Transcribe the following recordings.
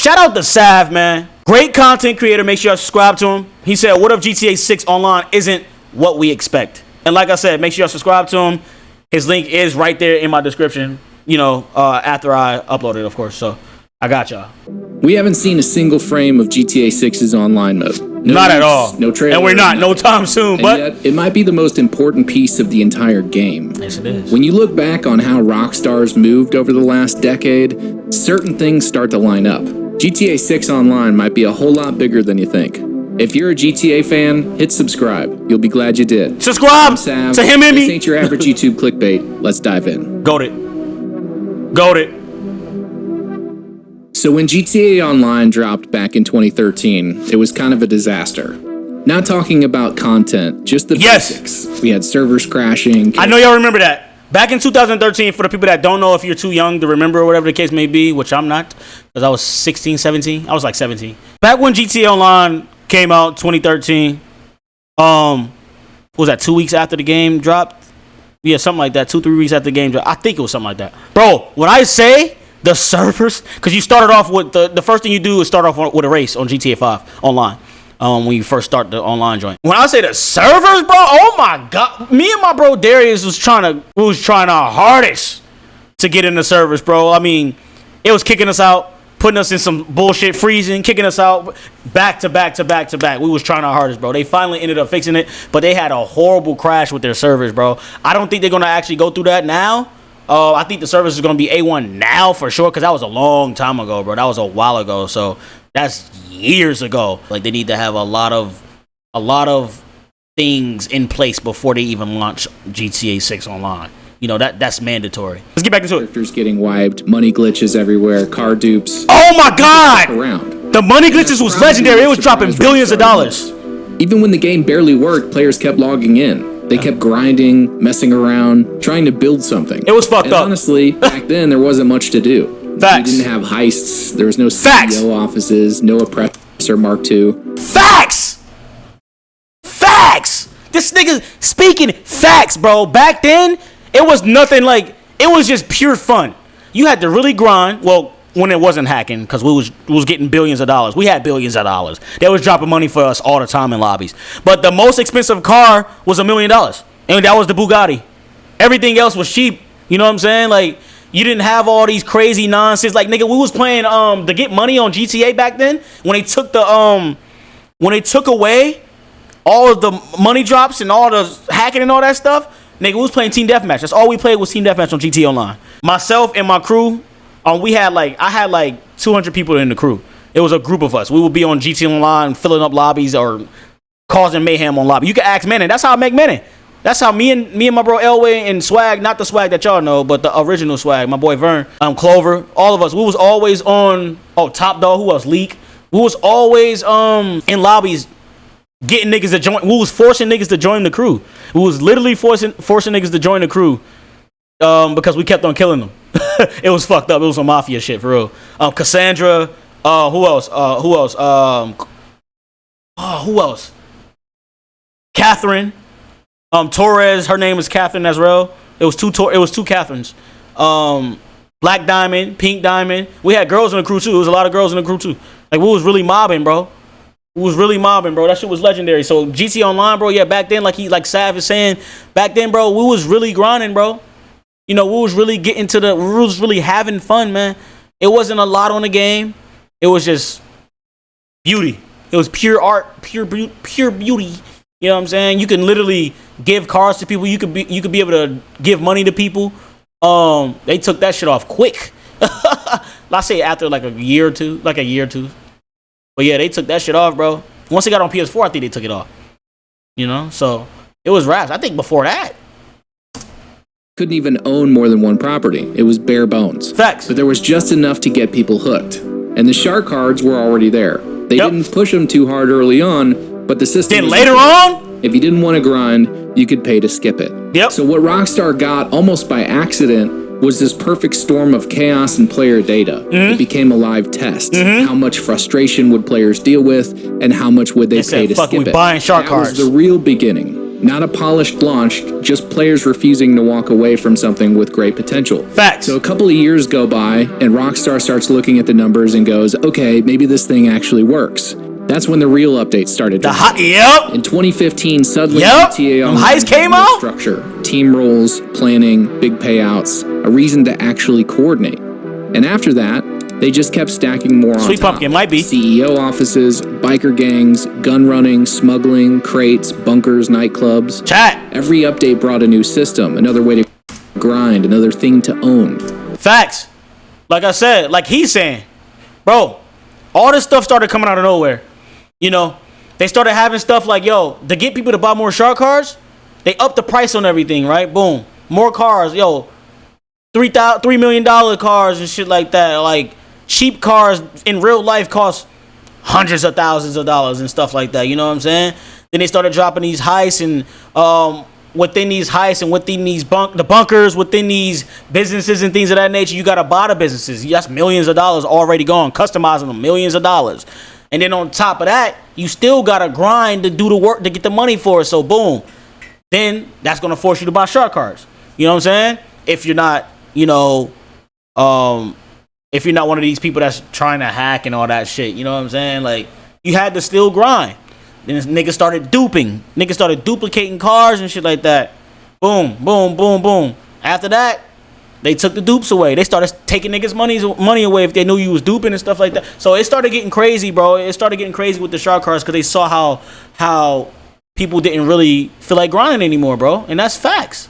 Shout out to Sav, man. Great content creator. Make sure you subscribe to him. He said, what if GTA 6 online isn't what we expect? And like I said, make sure you subscribe to him. His link is right there in my description, you know, after I upload it, of course. So I got y'all. We haven't seen a single frame of GTA 6's online mode. No not leaks, at all. No trailer. And we're not no time soon, and but yet, it might be the most important piece of the entire game. yes, it is. When you look back on how Rockstar's moved over the last decade, certain things start to line up. GTA 6 Online might be a whole lot bigger than you think. If you're a GTA fan, hit subscribe. You'll be glad you did. Subscribe to him and me. This ain't your average YouTube clickbait. Let's dive in. Goat it. Goat it. So when GTA Online dropped back in 2013, it was kind of a disaster. Not talking about content, just the basics. We had servers crashing. I know y'all remember that. Back in 2013, for the people that don't know, if you're too young to remember or whatever the case may be, which I'm not, because I was 16, 17. I was like 17. Back when GTA Online came out, 2013, what was that, 2 weeks after the game dropped? Yeah, something like that, 2-3 weeks after the game dropped. I think it was something like that. Bro, when I say the servers, because you started off with, the first thing you do is start off with a race on GTA 5 Online. When you first start the online joint. When I say the servers, bro, oh my God. Me and my bro Darius was trying our hardest to get in the servers, bro. I mean, it was kicking us out, putting us in some bullshit, freezing, kicking us out back to back to back to back. We was trying our hardest, bro. They finally ended up fixing it, but they had a horrible crash with their servers, bro. I don't think they're going to actually go through that now. I think the service is going to be A1 now for sure, because that was a long time ago, bro. That was a while ago, so that's years ago. Like, they need to have a lot of things in place before they even launch GTA 6 Online. You know, that's mandatory. Let's get back into it. Characters getting wiped, money glitches everywhere, car dupes. Oh my God! Around. The money glitches was legendary. It was dropping billions of dollars. Even when the game barely worked, players kept logging in. They kept grinding, messing around, trying to build something. It was fucked up. Honestly, back then, there wasn't much to do. Facts. You didn't have heists. There was no Facts. CEO offices, no Oppressor Mark II. Facts! Facts! This nigga speaking facts, bro. Back then, it was nothing like, it was just pure fun. You had to really grind. Well, when it wasn't hacking, because we was getting billions of dollars. We had billions of dollars. They was dropping money for us all the time in lobbies. But the most expensive car was $1 million. And that was the Bugatti. Everything else was cheap. You know what I'm saying? Like, you didn't have all these crazy nonsense. Like, nigga, we was playing to get money on GTA back then. When they took away all of the money drops and all the hacking and all that stuff, nigga, we was playing Team Deathmatch. That's all we played was Team Deathmatch on GTA Online. Myself and my crew, I had like 200 people in the crew. It was a group of us. We would be on GTA Online, filling up lobbies or causing mayhem on lobby. You can ask Manning. That's how I make Manning. That's how me and my bro Elway and Swag, not the Swag that y'all know, but the original Swag, my boy Vern, Clover, all of us, we was always on, Top Dog, who else, Leak. We was always in lobbies getting niggas to join. We was forcing niggas to join the crew. We was literally forcing niggas to join the crew because we kept on killing them. It was fucked up. It was some mafia shit for real. Cassandra, who else? Who else? Catherine. Torres, her name is Catherine as well. It was two Catherines. Black Diamond, Pink Diamond. We had girls in the crew too. There was a lot of girls in the crew too. Like, we was really mobbing, bro. That shit was legendary. So GTA Online, bro, yeah, back then, like Sav is saying, back then, bro, we was really grinding, bro. You know, we was really we was really having fun, man. It wasn't a lot on the game. It was just beauty. It was pure art, pure beauty. You know what I'm saying? You can literally give cars to people. You could be able to give money to people. They took that shit off quick. Let's say after like a year or two. But yeah, they took that shit off, bro. Once it got on PS4, I think they took it off. You know, so it was raps. I think before that, couldn't even own more than one property. It was bare bones. Facts. But there was just enough to get people hooked. And the shark cards were already there. They didn't push them too hard early on, but the system. Then later on, if you didn't want to grind, you could pay to skip it. Yep. So what Rockstar got almost by accident was this perfect storm of chaos and player data. It became a live test. How much frustration would players deal with, and how much would they pay to skip it? Buying shark cards. That was the real beginning. Not a polished launch, just players refusing to walk away from something with great potential. Facts. So a couple of years go by, and Rockstar starts looking at the numbers and goes, okay, maybe this thing actually works. That's when the real update started. Yep. In 2015, suddenly Yep. GTA Them Online heists came out. Structure, team roles, planning, big payouts, a reason to actually coordinate. And after that, they just kept stacking more on Sweet top. Pumpkin might be. CEO offices, biker gangs, gun running, smuggling, crates, bunkers, nightclubs. Chat. Every update brought a new system, another way to grind, another thing to own. Facts. Like I said, like he's saying, bro, all this stuff started coming out of nowhere. You know, they started having stuff like, yo, to get people to buy more shark cars, they upped the price on everything, right? Boom. More cars, yo, $3 million cars and shit like that. Like, cheap cars in real life cost hundreds of thousands of dollars and stuff like that. You know what I'm saying? Then they started dropping these heists and within these heists and within these the bunkers, within these businesses and things of that nature, you got to buy the businesses. That's millions of dollars already gone, customizing them, millions of dollars. And then on top of that, you still got to grind to do the work to get the money for it. So boom, then that's going to force you to buy shark cards. You know what I'm saying? If you're not, you know, if you're not one of these people that's trying to hack and all that shit, you know what I'm saying? Like, you had to still grind. Then niggas started duping. Niggas started duplicating cars and shit like that. Boom, boom, boom, boom. After that, they took the dupes away. They started taking niggas' money away if they knew you was duping and stuff like that. So it started getting crazy, bro. It started getting crazy with the shark cards because they saw how people didn't really feel like grinding anymore, bro. And that's facts.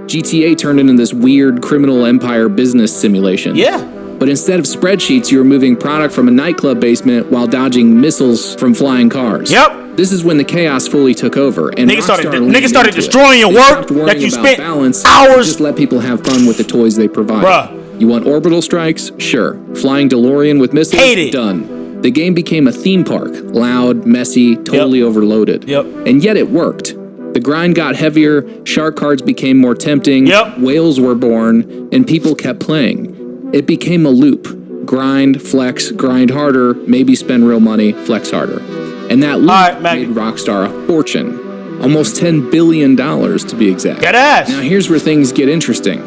GTA turned into this weird criminal empire business simulation. Yeah. But instead of spreadsheets, you were moving product from a nightclub basement while dodging missiles from flying cars. Yep. This is when the chaos fully took over, and niggas started destroying your work that you spent hours. Just let people have fun with the toys they provide. Bruh. You want orbital strikes? Sure. Flying DeLorean with missiles? Hate it. Done. The game became a theme park. Loud, messy, totally overloaded. Yep. And yet it worked. The grind got heavier, shark cards became more tempting, whales were born, and people kept playing. It became a loop. Grind, flex, grind harder, maybe spend real money, flex harder. And that loop made Rockstar a fortune. Almost $10 billion to be exact. Get ass! Now here's where things get interesting.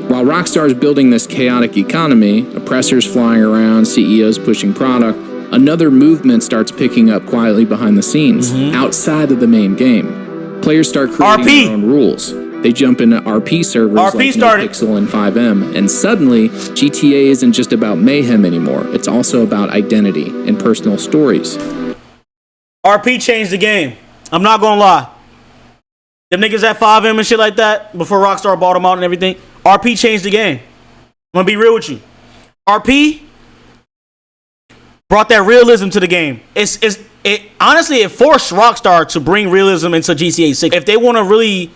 While Rockstar is building this chaotic economy, oppressors flying around, CEOs pushing product, another movement starts picking up quietly behind the scenes, outside of the main game. Players start creating their own rules. They jump into RP servers like NoPixel and FiveM, and suddenly, GTA isn't just about mayhem anymore. It's also about identity and personal stories. RP changed the game. I'm not gonna lie. Them niggas at FiveM and shit like that, before Rockstar bought them out and everything, RP changed the game. I'm gonna be real with you. RP brought that realism to the game. Honestly, it forced Rockstar to bring realism into GTA 6. If they want to really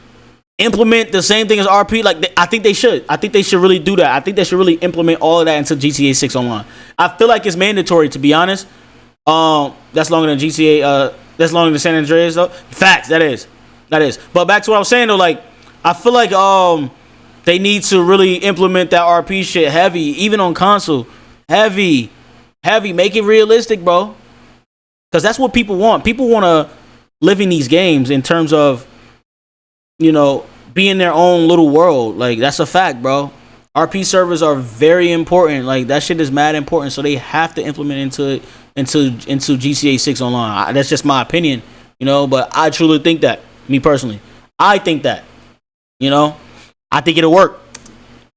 implement the same thing as RP, like I think they should. I think they should really do that. I think they should really implement all of that into GTA 6 Online. I feel like it's mandatory, to be honest. That's longer than GTA. That's longer than San Andreas, though. Facts. That is. But back to what I was saying, though, like I feel like they need to really implement that RP shit heavy, even on console. Heavy. Make it realistic, bro. Because that's what people want. People want to live in these games in terms of, you know, be in their own little world. Like, that's a fact, bro. RP servers are very important. Like, that shit is mad important. So they have to implement into GTA 6 Online. That's just my opinion, you know. But I truly think that, me personally, I think that, you know, I think it'll work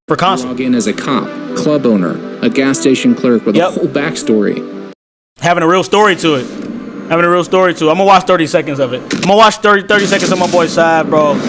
for console. Log in as a cop, club owner, a gas station clerk with a whole backstory. Having a real story to it. I'm gonna watch 30 seconds of it. I'm gonna watch 30 seconds of my boy side, bro,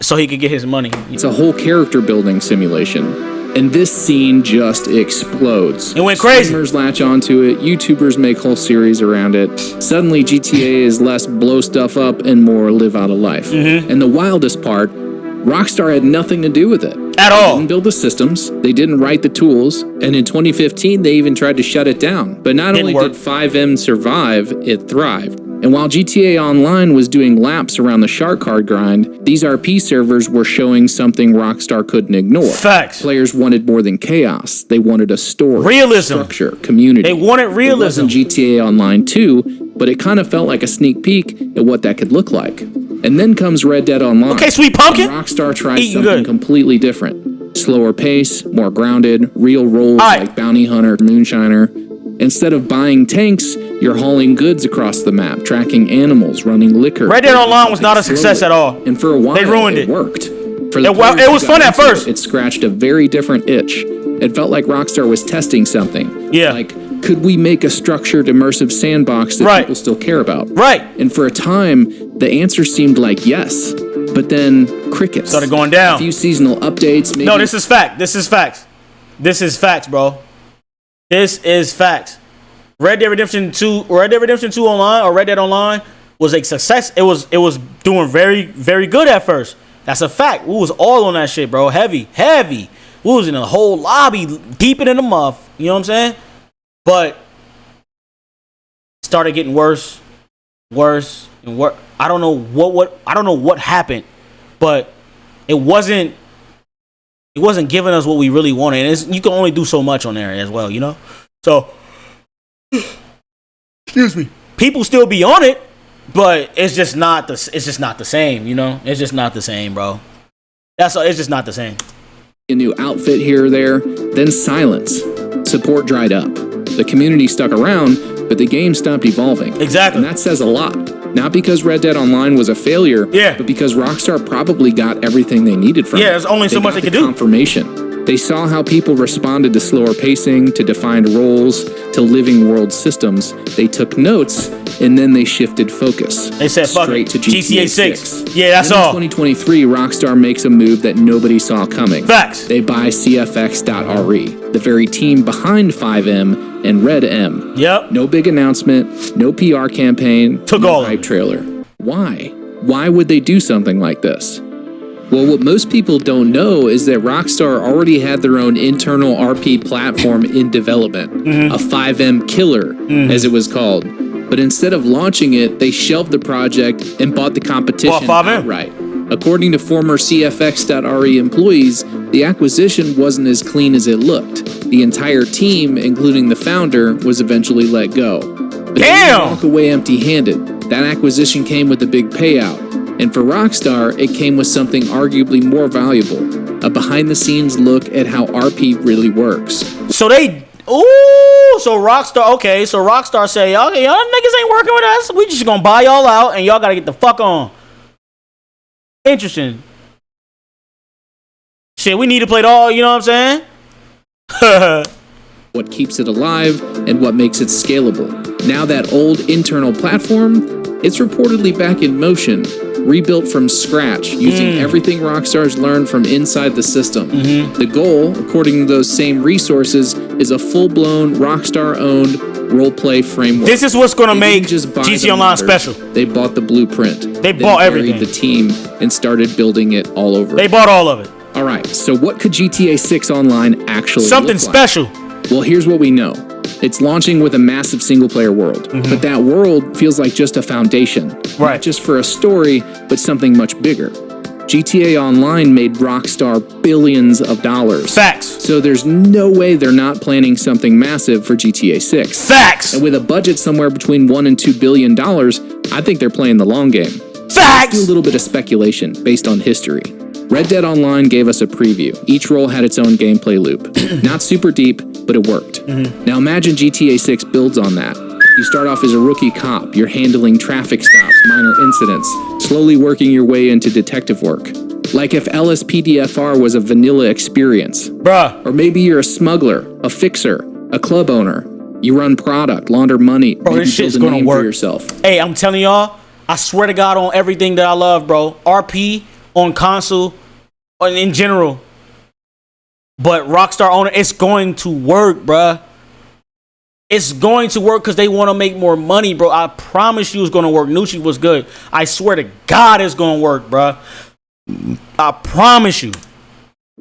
so he could get his money. It's a whole character building simulation. And this scene just explodes. It went crazy. Streamers latch onto it. YouTubers make whole series around it. Suddenly, GTA is less blow stuff up and more live out a life. And the wildest part, Rockstar had nothing to do with it. At all. They didn't build the systems. They didn't write the tools. And in 2015, they even tried to shut it down. But not only did FiveM survive, it thrived. And while GTA Online was doing laps around the shark card grind, these RP servers were showing something Rockstar couldn't ignore. Facts. Players wanted more than chaos. They wanted a story, realism, structure, community. They wanted realism. It wasn't GTA Online 2, but it kind of felt like a sneak peek at what that could look like. And then comes Red Dead Online. Okay, Sweet Pumpkin. Rockstar tries Eating something good. completely different. Slower pace, more grounded, real roles All right. like Bounty Hunter, Moonshiner. Instead of buying tanks, you're hauling goods across the map, tracking animals, running liquor. Red Dead Online was not a success slowly. at all. And for a while, They ruined it. worked. For the It players who was got fun at into first. It scratched a very different itch. It felt like Rockstar was testing something. Yeah. Like, could we make a structured, immersive sandbox that Right. people still care about? Right. And for a time, the answer seemed like yes. But then crickets. Started going down. A few seasonal updates. Maybe No, this is fact. This is facts. This is facts, bro. This is facts. Red Dead Redemption 2 Online or Red Dead Online was a success. It was doing very, very good at first. That's a fact. We was all on that shit, bro. Heavy. We was in a whole lobby, deep in the muff. You know what I'm saying? But started getting worse, and worse. I don't know what happened, but it wasn't giving us what we really wanted. And you can only do so much on there as well, you know. So, excuse me. People still be on it, but it's just not the same, you know. It's just not the same, bro. That's all. It's just not the same. a new outfit here or there, then silence. Support dried up. The community stuck around, but the game stopped evolving. Exactly. And that says a lot. Not because Red Dead Online was a failure, Yeah. but because Rockstar probably got everything they needed from it. Yeah, there's only so much they could do. Confirmation. They saw how people responded to slower pacing, to defined roles, to living world systems. They took notes, and then they shifted focus. They said, fuck straight it. to GTA 6. Yeah, that's Then in all. 2023, Rockstar makes a move that nobody saw coming. Facts. They buy CFX.RE, the very team behind FiveM and RedM. Yep. No big announcement, no PR campaign, Took no all of hype it. trailer. Why? Why would they do something like this? Well, what most people don't know is that Rockstar already had their own internal RP platform in development, a FiveM killer, as it was called. But instead of launching it, they shelved the project and bought the competition Bought FiveM. outright. According to former CFX.RE employees, the acquisition wasn't as clean as it looked. The entire team, including the founder, was eventually let go. But they didn't Damn! walk away empty-handed. That acquisition came with a big payout. And for Rockstar, it came with something arguably more valuable, a behind-the-scenes look at how RP really works. So Rockstar say, okay, y'all niggas ain't working with us. We just gonna buy y'all out and y'all gotta get the fuck on. Interesting. Shit, we need to play it all, you know what I'm saying? What keeps it alive and what makes it scalable. Now that old internal platform, it's reportedly back in motion, rebuilt from scratch, using everything Rockstar's learned from inside the system. The goal, according to those same resources, is a full-blown Rockstar-owned roleplay framework. This is what's gonna They make didn't just buy GT the Online modders, special. They bought the blueprint. They then bought buried everything. the team and started building it all over. They bought all of it. All right, so what could GTA 6 Online actually Something look like? special. Well, here's what we know. It's launching with a massive single-player world, but that world feels like just a foundation. Right. Not just for a story, but something much bigger. GTA Online made Rockstar billions of dollars. Facts. So there's no way they're not planning something massive for GTA 6. Facts. And with a budget somewhere between $1 and $2 billion, I think they're playing the long game. Do a Facts. little bit of speculation based on history. Red Dead Online gave us a preview. Each role had its own gameplay loop. Not super deep, but it worked. Now imagine GTA 6 builds on that. You start off as a rookie cop. You're handling traffic stops, minor incidents, slowly working your way into detective work. Like if LSPDFR was a vanilla experience. Bruh. Or maybe you're a smuggler, a fixer, a club owner. You run product, launder money, Bro, maybe this shit's build a gonna name work. for yourself. Hey, I'm telling y'all, I swear to God on everything that I love, bro. RP on console, or in general. But Rockstar owner, it's going to work, bruh. It's going to work because they want to make more money, bro. I promise you it's going to work. Nucci was good. I swear to God it's going to work, bruh. I promise you.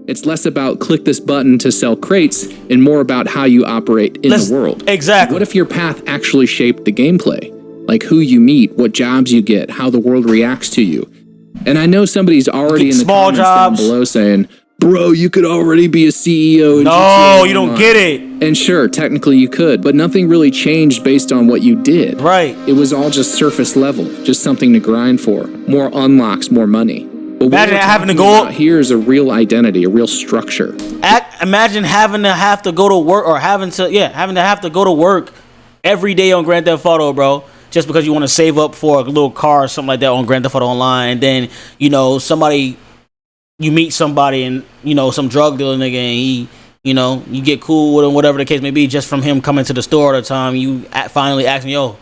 It's less about click this button to sell crates and more about how you operate in the world. Exactly. What if your path actually shaped the gameplay? Like who you meet, what jobs you get, how the world reacts to you. And I know somebody's already in the Small comments jobs. down below saying, Bro, you could already be a CEO. No, you don't get it. And sure, technically you could, but nothing really changed based on what you did. Right. It was all just surface level, just something to grind for. More unlocks, more money. But imagine having to go. Here is a real identity, a real structure. Imagine having to go to work, or having to go to work every day on Grand Theft Auto, bro. Just because you want to save up for a little car or something like that on Grand Theft Auto Online, and then you meet somebody and some drug dealer nigga, and he, you get cool with him, whatever the case may be, just from him coming to the store all the time. You finally asking, yo,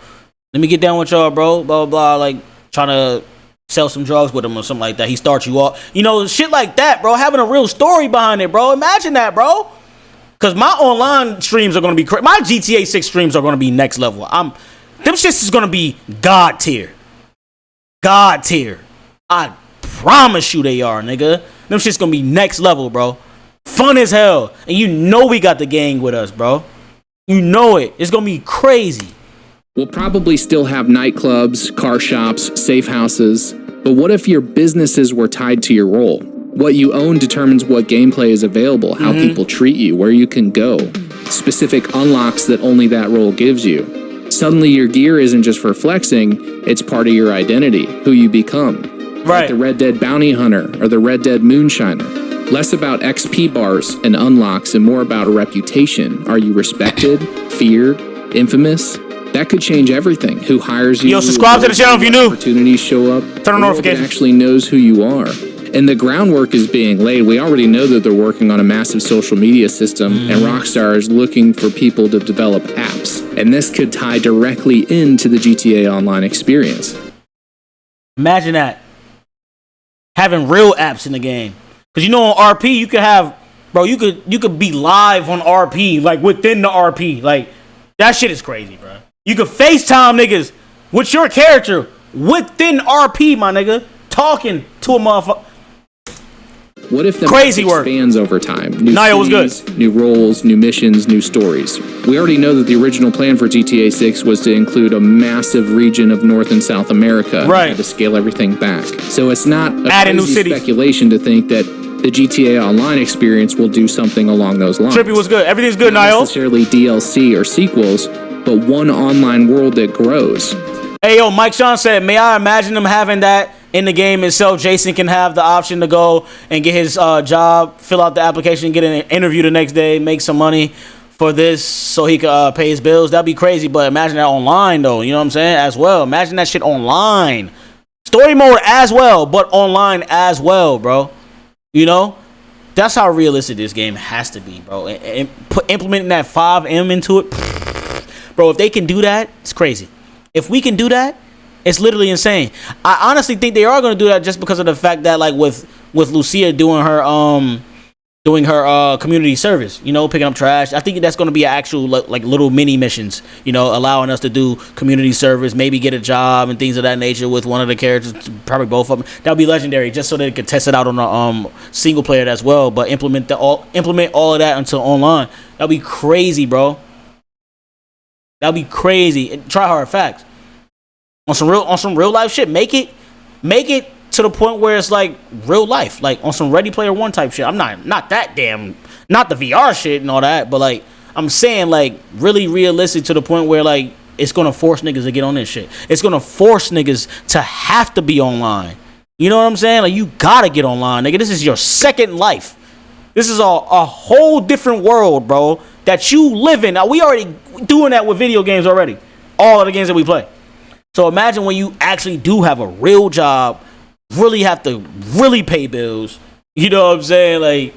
let me get down with y'all, bro, blah, blah, blah, like trying to sell some drugs with him or something like that. He starts you off, shit like that, bro. Having a real story behind it, bro. Imagine that, bro. Because my online streams are going to be crazy. My GTA 6 streams are going to be next level. Them shits is going to be God tier. God tier. I promise you they are, nigga. Them shit's going to be next level, bro. Fun as hell. And we got the gang with us, bro. You know it. It's going to be crazy. We'll probably still have nightclubs, car shops, safe houses. But what if your businesses were tied to your role? What you own determines what gameplay is available, how people treat you, where you can go. Specific unlocks that only that role gives you. Suddenly your gear isn't just for flexing, it's part of your identity, who you become. Right. Like the Red Dead Bounty Hunter or the Red Dead Moonshiner. Less about XP bars and unlocks and more about a reputation. Are you respected, feared, infamous? That could change everything. Who hires you? Yo, subscribe to the channel if you're new. Opportunities show up. Turn on notifications. Actually knows who you are. And the groundwork is being laid. We already know that they're working on a massive social media system, and Rockstar is looking for people to develop apps. And this could tie directly into the GTA Online experience. Imagine that. Having real apps in the game. Because on RP, you could have, bro, you could be live on RP, like within the RP. Like, that shit is crazy, bro. You could FaceTime niggas with your character within RP, my nigga, talking to a motherfucker. What if the crazy map expands over time? New it was good. New roles, new missions, new stories. We already know that the original plan for GTA 6 was to include a massive region of North and South America. Right. To scale everything back. So it's not a adding new crazy cities. Speculation to think that the GTA Online experience will do something along those lines. Trippy was good. Everything's good, Not Niall. necessarily DLC or sequels, but one online world that grows. Hey, yo, Mike Sean said, may I imagine them having that in the game itself? Jason can have the option to go and get his job, fill out the application, get an interview the next day, make some money for this so he could pay his bills. That'd be crazy, but imagine that online, though. You know what I'm saying? As well. Imagine that shit online. Story mode as well, but online as well, bro. That's how realistic this game has to be, bro. And implementing that FiveM into it, bro, if they can do that, it's crazy. If we can do that, it's literally insane. I honestly think they are going to do that just because of the fact that, like, with Lucia doing her community service, picking up trash. I think that's going to be actual like little mini missions, allowing us to do community service, maybe get a job and things of that nature with one of the characters, probably both of them. That would be legendary, just so they could test it out on the single player as well. But implement all of that until online. That'd be crazy, bro. That'd be crazy. And try hard facts on some real life shit. Make it to the point where it's like real life, like on some Ready Player One type shit. I'm not that damn, not the VR shit and all that, but like I'm saying, like really realistic to the point where like it's gonna force niggas to get on this shit. It's gonna force niggas to have to be online. You know what I'm saying? Like you gotta get online, nigga. This is your second life. This is a whole different world, bro, that you live in. Now we already doing that with video games already. All of the games that we play. So imagine when you actually do have a real job, really have to really pay bills. You know what I'm saying? Like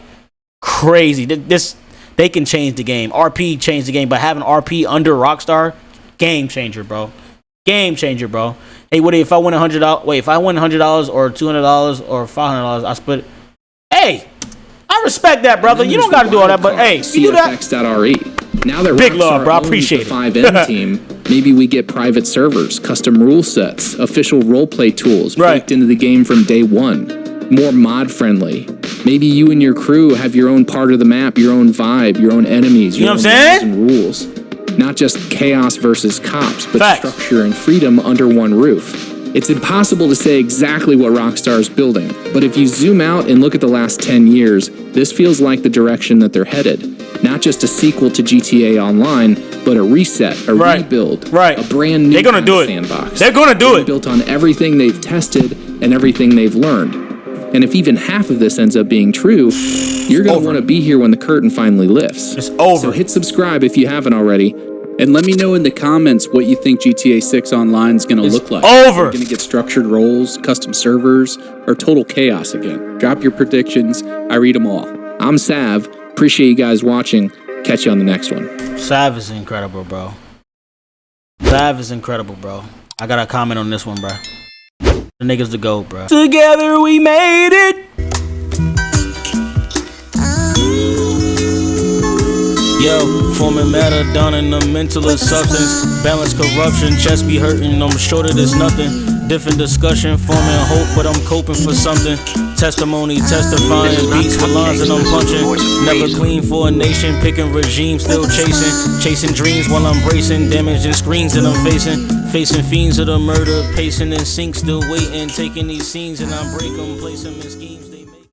crazy. They can change the game. RP changed the game, but having RP under Rockstar, game changer, bro. Game changer, bro. Hey, Witty, if I win $100, if I win $100 or $200 or $500, I split it. Hey, I respect that, brother. You don't got to do all that, but hey, you do that. CFX.RE. Now that big Rockstar love, bro. I owns appreciate the it. FiveM team, maybe we get private servers, custom rule sets, official roleplay tools baked into the game from day one. More mod friendly. Maybe you and your crew have your own part of the map, your own vibe, your own enemies, your own laws and rules. Not just chaos versus cops, but structure and freedom under one roof. It's impossible to say exactly what Rockstar is building, but if you zoom out and look at the last 10 years, this feels like the direction that they're headed. Not just a sequel to GTA Online, but a reset, a rebuild, a brand new sandbox. They're gonna do it. Built on everything they've tested and everything they've learned. And if even half of this ends up being true, you're going to want to be here when the curtain finally lifts. It's over. So hit subscribe if you haven't already. And let me know in the comments what you think GTA 6 Online is going to look like. Over. Are we going to get structured roles, custom servers, or total chaos again? Drop your predictions. I read them all. I'm Sav. Appreciate you guys watching. Catch you on the next one. Sav is incredible, bro. Sav is incredible, bro. I got a comment on this one, bro. The niggas the GOAT, bro. Together we made it. Yo, forming matter down in the mentalist substance. Balance corruption, chest be hurting, I'm short of this nothing. Different discussion, forming hope, but I'm coping for something. Testimony, testifying, beats with lines and I'm punching. Never clean for a nation, picking regime, still chasing dreams while I'm bracing, damaging screens that I'm facing fiends of the murder, pacing in sync, still waiting, taking these scenes and I break them, place them in schemes.